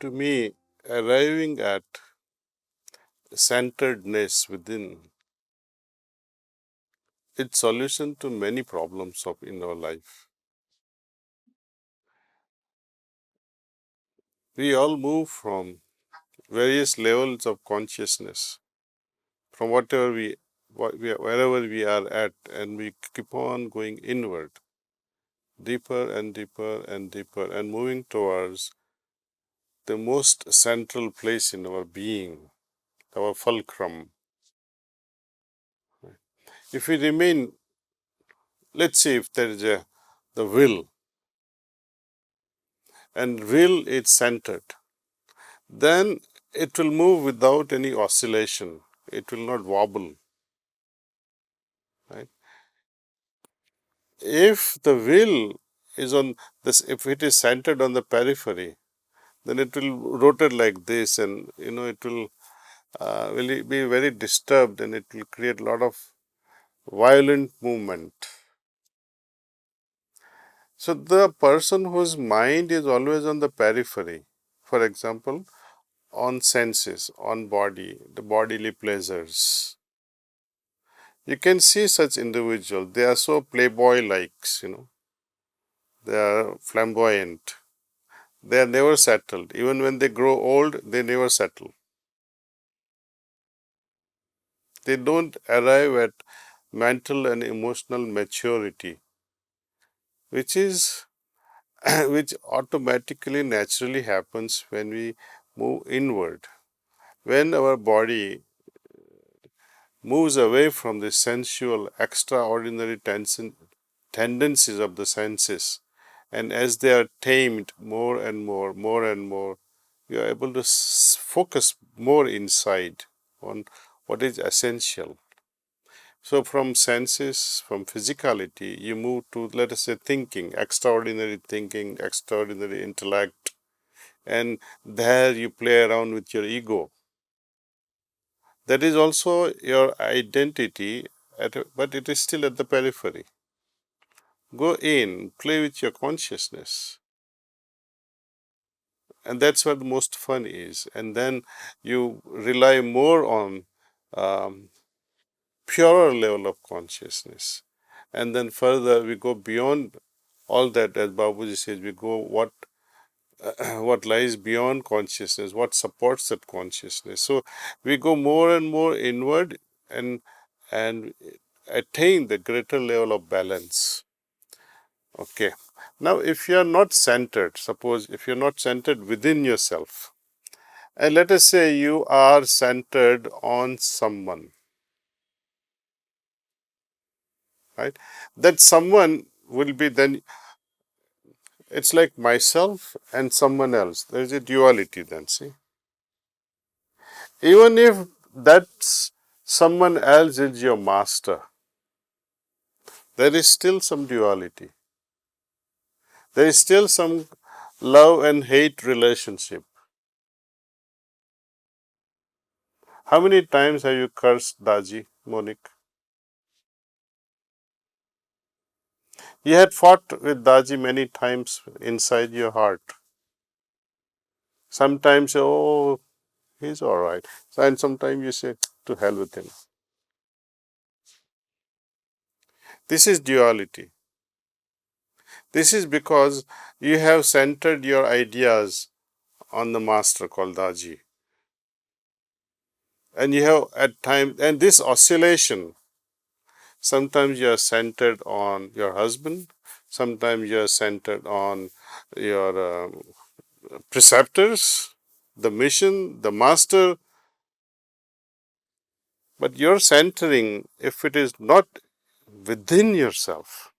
To me, arriving at centeredness within, it's solution to many problems of in our life. We all move from various levels of consciousness, from wherever we are at, and we keep on going inward, deeper and deeper and deeper, and moving towards the most central place in our being, our fulcrum. If we remain, let's say if there is the will, and will is centered, then it will move without any oscillation. It will not wobble. Right? If the will is on this, if it is centered on the periphery, then it will rotate like this, and it will be very disturbed, and it will create a lot of violent movement. So the person whose mind is always on the periphery, for example, on senses, on body, the bodily pleasures. You can see such individuals, they are so playboy-likes, they are flamboyant. They are never settled. Even when they grow old, they never settle. They don't arrive at mental and emotional maturity, which is which automatically naturally happens when we move inward. When our body moves away from the sensual, extraordinary tendencies of the senses, and as they are tamed more and more, more and more, we are able to focus more inside on what is essential. So from senses, from physicality, you move to, let us say, thinking, extraordinary intellect, and there you play around with your ego. That is also your identity, but it is still at the periphery. Go in, play with your consciousness. And that's what the most fun is. And then you rely more on purer level of consciousness. And then further, we go beyond all that, as Babuji says, we go what lies beyond consciousness, what supports that consciousness. So we go more and more inward and and attain the greater level of balance. Okay. Now, if you are not centered, suppose if you're not centered within yourself, and let us say you are centered on someone, right? That someone will be then, it's like myself and someone else. There is a duality then, see? Even if that's someone else is your master, there is still some duality. There is still some love and hate relationship. How many times have you cursed Daaji, Monique? You had fought with Daaji many times inside your heart. Sometimes, oh, he's all right. And sometimes you say, to hell with him. This is duality. This is because you have centered your ideas on the master called Daaji. And you have at times, and this oscillation, sometimes you are centered on your husband, sometimes you are centered on your preceptors, the mission, the master. But your centering, if it is not within yourself,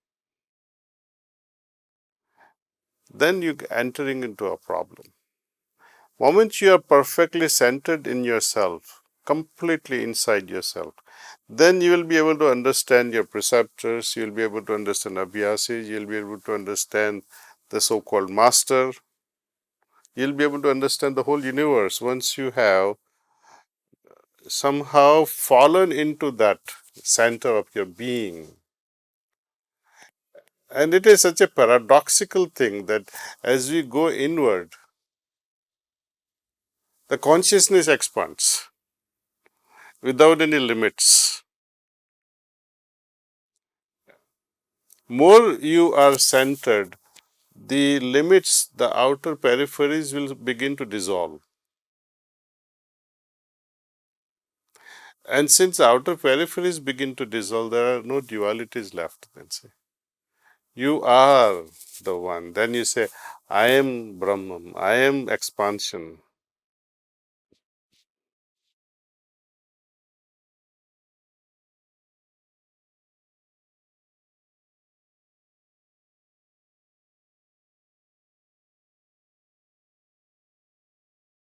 then you're entering into a problem. Moment you are perfectly centered in yourself, completely inside yourself, then you will be able to understand your preceptors, you will be able to understand abhyasis, you will be able to understand the so-called master, you will be able to understand the whole universe once you have somehow fallen into that center of your being. And it is such a paradoxical thing that as we go inward, the consciousness expands without any limits. More you are centered, the limits, the outer peripheries will begin to dissolve. And since outer peripheries begin to dissolve, there are no dualities left, then say. You are the one. Then you say, I am Brahman, I am expansion.